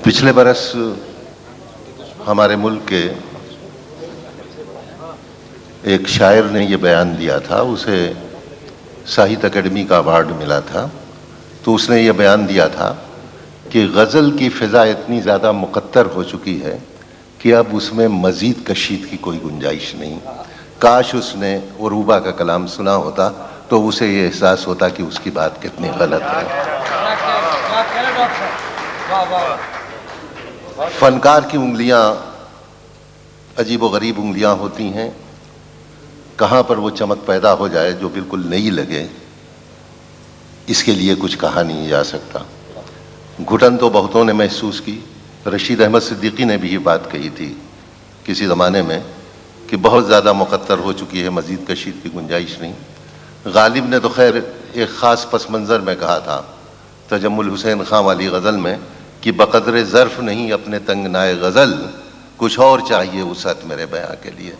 पिछले बरस हमारे मुल्क के एक शायर ने ये बयान दिया था, उसे साहित्य अकेडमी का अवार्ड मिला था। तो उसने ये बयान दिया था कि गज़ल की फ़िज़ा इतनी ज़्यादा मुक़त्तर हो चुकी है कि अब उसमें मज़ीद कशीद की कोई गुंजाइश नहीं। काश उसने उरूबा का कलाम सुना होता तो उसे ये एहसास होता कि उसकी बात कितनी गलत है। फनकार की उंगलियां अजीब व गरीब उंगलियां होती हैं। कहाँ पर वो चमक पैदा हो जाए जो बिल्कुल नई लगे, इसके लिए कुछ कहा नहीं जा सकता। घुटन तो बहुतों ने महसूस की। रशीद अहमद सिद्दीकी ने भी ये बात कही थी किसी ज़माने में कि बहुत ज़्यादा मुक़त्तर हो चुकी है, मज़ीद कशीद की गुंजाइश नहीं। गालिब ने तो खैर एक ख़ास पस मंज़र में कहा था तजम्मुल हुसैन खां वाली गज़ल में कि बक़द्र ज़र्फ़ नहीं अपने तंगनाए गज़ल, कुछ और चाहिए वुसअत मेरे बयां के लिए।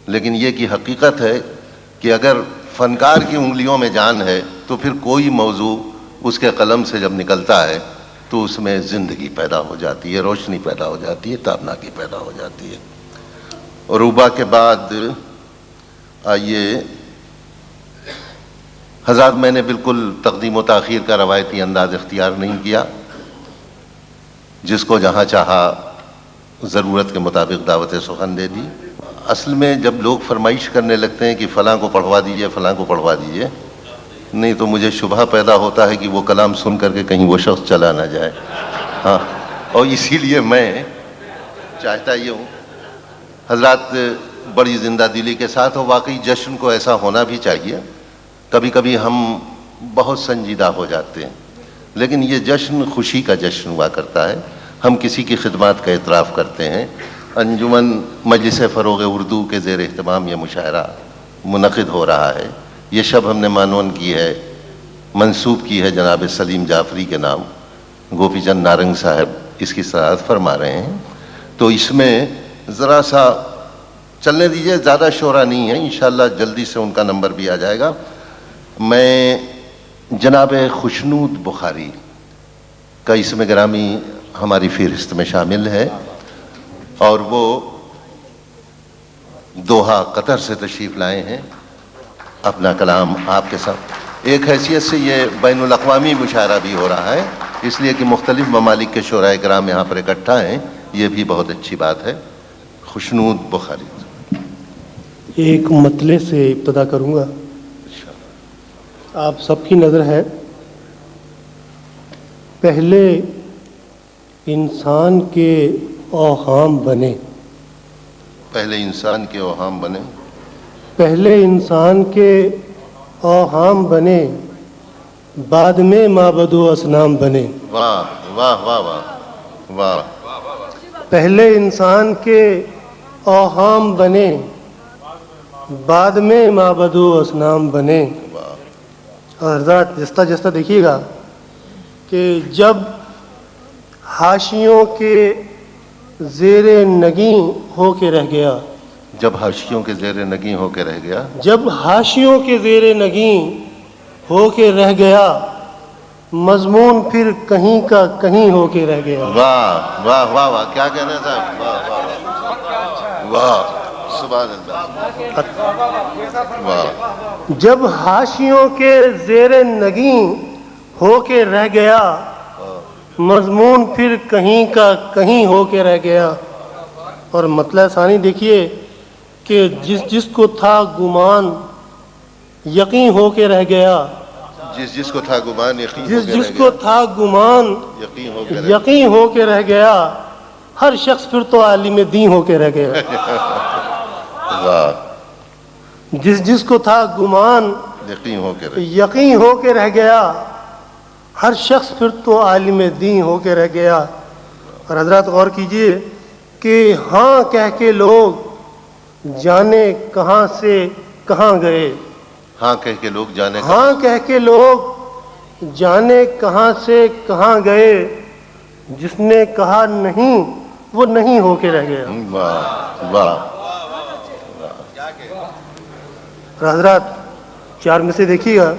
लेकिन ये कि हकीकत है कि अगर फ़नकार की उंगलियों में जान है तो फिर कोई मौजू उसके कलम से जब निकलता है तो उसमें ज़िंदगी पैदा हो जाती है, रोशनी पैदा हो जाती है, ताबनाकी पैदा हो जाती है। उरूबा के बाद आइए हज़रात, मैंने बिल्कुल तक़दीम व ताख़ीर का रवायती अंदाज़ इख्तियार नहीं किया। जिसको जहाँ चाहा ज़रूरत के मुताबिक दावत सुखन दे दी। असल में जब लोग फरमाइश करने लगते हैं कि फ़लाँ को पढ़वा दीजिए, फ़लाँ को पढ़वा दीजिए, नहीं तो मुझे शुबहा पैदा होता है कि वो कलाम सुन करके कहीं वो शख्स चला ना जाए। हाँ, और इसीलिए मैं चाहता ये हूँ हज़रात बड़ी ज़िंदा दिली के साथ, और वाकई जश्न को ऐसा होना भी चाहिए। कभी कभी हम बहुत संजीदा हो जाते हैं, लेकिन ये जश्न खुशी का जश्न हुआ करता है। हम किसी की खिदमत का इतराफ़ करते हैं। अंजुमन मजलिस फ़रोग़ उर्दू के ज़ेर एहतमाम ये मुशायरा मुनक़िद हो रहा है। ये शब हमने मानवन की है, मंसूब की है जनाब सलीम जाफ़री के नाम। गोपी चंद नारंग साहब इसकी सराहत फरमा रहे हैं। तो इसमें ज़रा सा चलने दीजिए, ज़्यादा शोरा नहीं है, इंशाअल्लाह जल्दी से उनका नंबर भी आ जाएगा। मैं जनाब खुशनूद बुखारी का इसमें ग्रामी हमारी फ़हरिस्त में शामिल है और वो दोहा कतर से तशरीफ़ लाए हैं। अपना कलाम आपके साथ एक हैसियत से ये बैनुल अक़वामी मुशायरा भी हो रहा है, इसलिए कि मुख्तलिफ़ ममालिक के शोराए किराम यहाँ पर इकट्ठा हैं, ये भी बहुत अच्छी बात है। खुशनूद बुखारी। एक मतले से इब्तिदा करूँगा। आप सबकी नज़र है, पहले इंसान के औहाम बने। पहले इंसान के औहाम बने। पहले इंसान के औहाम बने, बाद में माबदो असनाम बने। वाह वाह वाह वाह वाह। पहले इंसान के औहाम बने, बाद में माबदो असनाम बने। और हज़रात जस्ता जस्ता देखिएगा कि जब हाशियों के ज़ेरे नगी हो के रह गया, जब हाशियों के ज़ेरे नगी हो के रह गया, जब हाशियों के ज़ेरे नगी हो के रह गया, मज़मून फिर कहीं का कहीं हो के रह गया। वाह वाह वाह वाह, क्या कहना था। वाह वाह वाह, सुभान अल्लाह। वाह। जब हाशियों के ज़ेरे नगी हो के रह गया, मज़मून फिर कहीं का कहीं हो के रह गया। और मतलब सानी देखिए कि जिसको था गुमान यकीन हो के रह गया। जिसको था गुमान जिसको था गुमान यकीन हो के रह गया, हर शख्स फिर तो आलिम दीन हो के रह गया। वाह। जिसको था गुमान यकीन हो के रह गया, हर शख्स फिर तो आलिम दीन हो के रह गया। और हज़रात गौर कीजिए कि हाँ कह के लोग जाने कहाँ से कहाँ गए। हाँ कह के लोग जाने, हाँ कह के लोग जाने कहाँ से कहाँ गए, जिसने कहा नहीं वो नहीं हो के रह गया। वाह वाह। हज़रात चार में से देखिएगा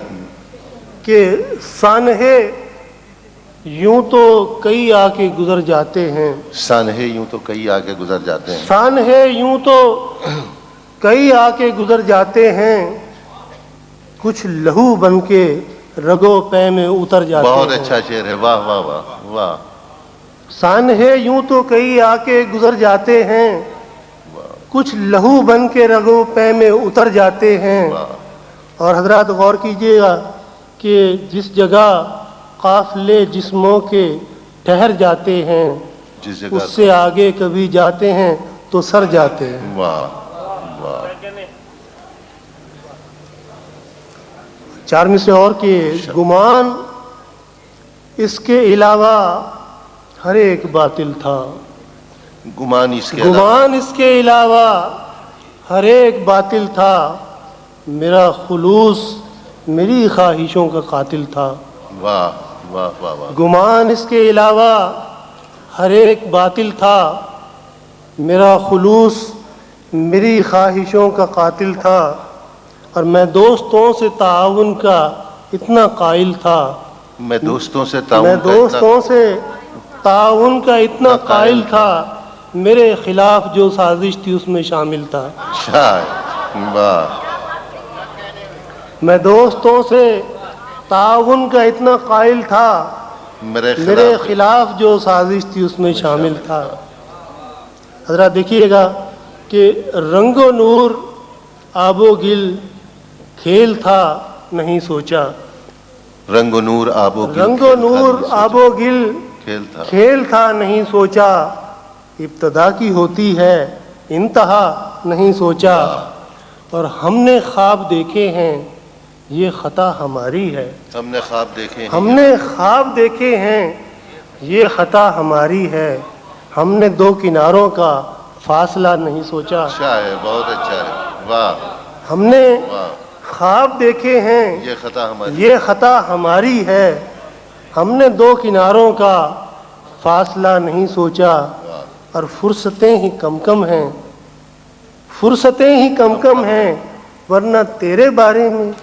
कि सानहे यूं तो कई आके गुजर जाते हैं, सानहे यूं तो कई आके गुजर जाते हैं, शान है यूं तो कई आके गुजर जाते हैं, कुछ लहू बन के रगो पै में उतर जाते बहुत हैं। अच्छा शेर है, वाह वाह वाह वाह। शान है यूं तो कई आके गुजर जाते हैं, कुछ लहू बन के रगो पै में उतर जाते हैं। और हजरात गौर कीजिएगा कि जिस जगह काफिले जिस्मों के ठहर जाते हैं, जिस जगह उससे आगे कभी जाते हैं तो सर जाते हैं। वाह वाह। चार में से और कि गुमान इसके अलावा हर एक बातिल था, गुमान इसके अलावा गुमान इसके अलावा हर एक बातिल था, मेरा खुलूस मेरी ख्वाहिशों का कातिल था। वाह वाह वाह वाह। गुमान इसके अलावा हर एक बातिल था, मेरा खुलूस मेरी ख्वाहिशों का कातिल था। और मैं दोस्तों से ताउन का इतना कायल था, मैं दोस्तों से ताउन का इतना कायल था, मेरे खिलाफ जो साजिश थी उसमें शामिल था। वाह। मैं दोस्तों से ताउन का इतना कायल था, मेरे खिलाफ जो साजिश थी उसमें शामिल था। हजरा देखिएगा कि रंगो नूर आबो गिल खेल था नहीं सोचा, रंगो नूर आबो गिल खेल था नहीं सोचा, इब्तदा की होती है इंतहा नहीं सोचा। और हमने ख्वाब देखे हैं ये खता हमारी है, हमने ख्वाब देखे हैं ये खता हमारी है, हमने दो किनारों का फासला नहीं सोचा। अच्छा है, बहुत अच्छा है, वाह। हमने ख्वाब देखे हैं ये खता हमारी है, हमने दो किनारों का फासला नहीं सोचा। और फुर्सतें ही कम कम हैं, वरना तेरे बारे में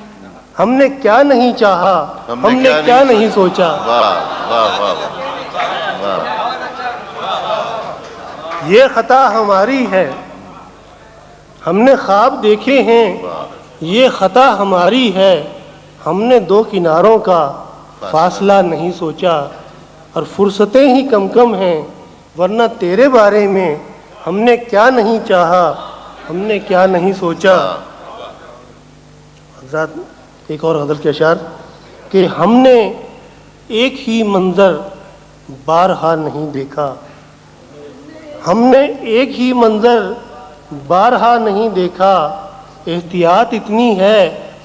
हमने क्या नहीं चाहा, हमने क्या नहीं सोचा। वाह वाह वाह। ये खता हमारी है, हमने ख्वाब देखे हैं ये खता हमारी है, हमने दो किनारों का फासला नहीं सोचा। और फुर्सतें ही कम हैं, वरना तेरे बारे में हमने क्या नहीं चाहा, हमने क्या नहीं सोचा। हज़रत एक और गज़ल के अशार कि हमने एक ही मंज़र बारहा नहीं देखा, हमने एक ही मंज़र बारहा नहीं देखा, एहतियात इतनी है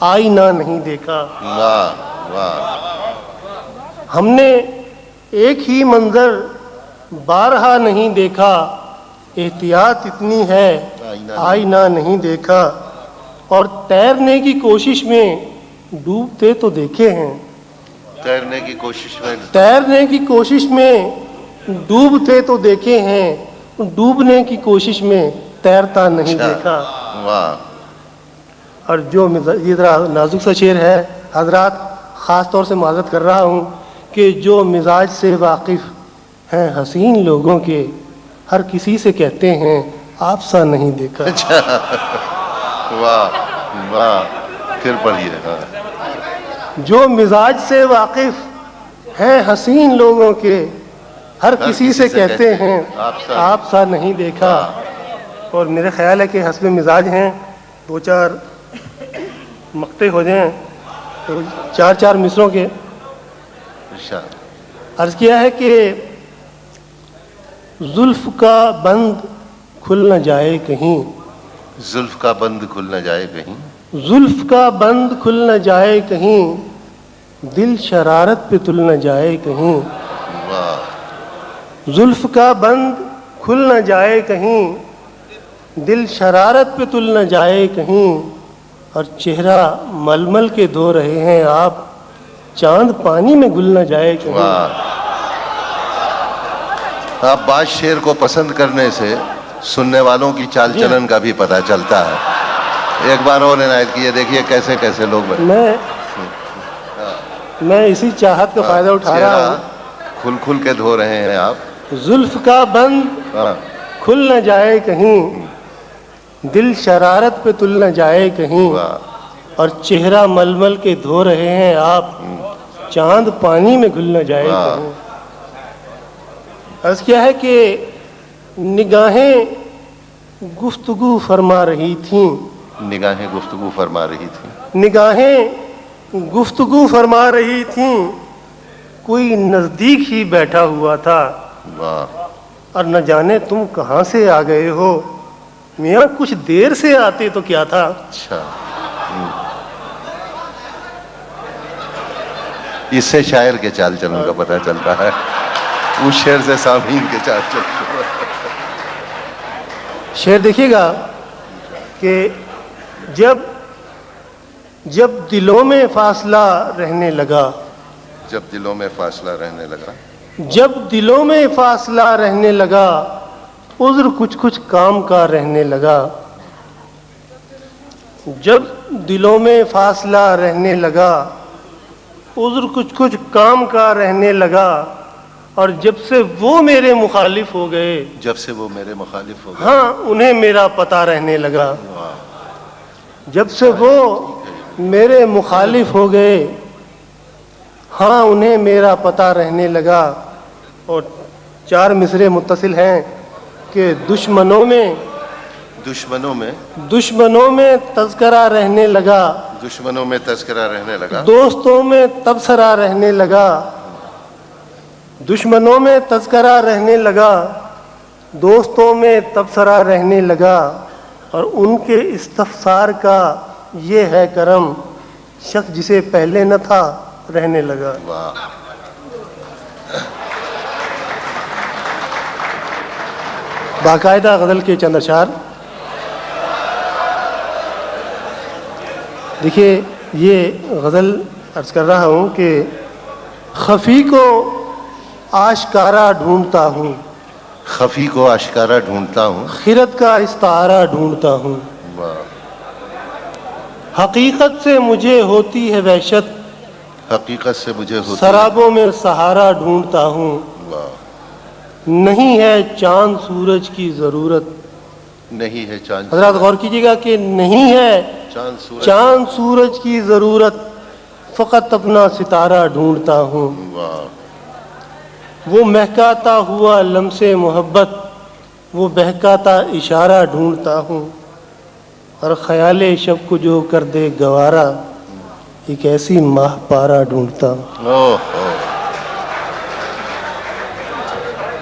आईना नहीं देखा। वाह वाह। हमने एक ही मंज़र बारहा नहीं देखा, एहतियात इतनी है आईना नहीं देखा। और तैरने की कोशिश में डूबते तो देखे हैं, तैरने की कोशिश में डूबते तो देखे हैं, डूबने की कोशिश में तैरता नहीं देखा। वाह। और जो ये ज़रा नाजुक सा शेर है हजरात, ख़ास तौर से माज़रत कर रहा हूँ कि जो मिजाज से वाकिफ़ हैं हसीन लोगों के, हर किसी से कहते हैं आप सा नहीं देखा। अच्छा, वाह वाह। फिर पढ़िए। हाँ। जो मिजाज से वाकिफ़ हैं हसीन लोगों के, हर किसी से कहते हैं आप सा नहीं देखा। और मेरा ख्याल है कि हस्ब मिजाज हैं, दो चार मक्ते हो जाएं तो चार चार मिसरों के। अर्ज़ किया है कि जुल्फ का बंद खुल न जाए कहीं, जुल्फ का बंद खुल न जाए कहीं, जुल्फ का बंद खुल न जाए कहीं, दिल शरारत पे तुल न जाए कहीं। वाह। जुल्फ का बंद खुल न जाए कहीं, दिल शरारत पे तुल न जाए कहीं। और चेहरा मलमल के धो रहे हैं आप, चांद पानी में घुल न जाए कहीं। वाह। आप बात शेर को पसंद करने से सुनने वालों की चाल चलन का भी पता चलता है। एक बार और इनायत कीजिए, देखिए कैसे कैसे लोग मैं इसी चाहत का फायदा उठा रहा हूँ کھل کھل کے دھو رہے ہیں آپ. زلف کا بند ہاں کھل نہ جائے کہیں، دل شرارت پہ تل نہ جائے کہیں، واہ. اور چہرہ مل کے دھو رہے ہیں آپ، چاند پانی میں گھل نہ جائے واہ. کہیں. عرض کیا ہے کہ نگاہیں گفتگو فرما رہی تھیں، نگاہیں گفتگو فرما رہی تھی. نگاہیں گفتگو فرما رہی تھیں، کوئی نزدیک ہی بیٹھا ہوا تھا، واہ. اور نہ جانے تم کہاں سے آ گئے ہو، میاں کچھ دیر سے آتے تو کیا تھا. اچھا. اس سے شاعر کے چال چلن کا پتہ چلتا ہے، اس شعر سے سامعین کے چال چلن. شعر دیکھیے گا کہ جب دلوں میں فاصلہ رہنے لگا، جب دلوں میں فاصلہ رہنے لگا، جب دلوں میں فاصلہ رہنے لگا، عذر کچھ کام کا رہنے لگا. جب دلوں میں فاصلہ رہنے لگا، عذر کچھ کام کا رہنے لگا، اور جب سے وہ میرے مخالف ہو گئے، جب سے وہ میرے مخالف ہو گئے. ہاں انہیں میرا پتہ رہنے لگا. واہ. جب سے وہ میرے مخالف ہو گئے، ہاں انہیں میرا پتہ رہنے لگا. اور 4 مصرے متصل ہیں کہ دشمنوں میں تذکرہ رہنے لگا، دشمنوں میں تذکرہ رہنے لگا، دوستوں میں تبصرہ رہنے لگا. دشمنوں میں تذکرہ رہنے لگا، دوستوں میں تبصرہ رہنے لگا، اور ان کے استفسار کا یہ ہے کرم، شخص جسے پہلے نہ تھا رہنے لگا. واہ. باقاعدہ غزل کے چند اشعار دیکھیے. یہ غزل عرض کر رہا ہوں کہ خفی کو آشکارا ڈھونڈتا ہوں، خفی کو آشکارا ڈھونڈتا ہوں. خیرت کا استعارہ ڈھونڈتا ہوں، واہ. حقیقت سے مجھے ہوتی ہے وحشت، حقیقت سے مجھے ہوتی ہے. سرابوں میں سہارا ڈھونڈتا ہوں. واہ. نہیں ہے چاند سورج کی ضرورت. نہیں ہے چاند. حضرات غور کیجیے گا کہ نہیں ہے چاند سورج کی ضرورت، فقط اپنا ستارہ ڈھونڈتا ہوں. واہ. وہ مہکاتا ہوا لمس محبت، وہ بہکاتا اشارہ ڈھونڈتا ہوں، اور خیال شب کو جو کر دے گوارا، ایک ایسی ماہ پارا ڈھونڈتا ہوں. اوہ.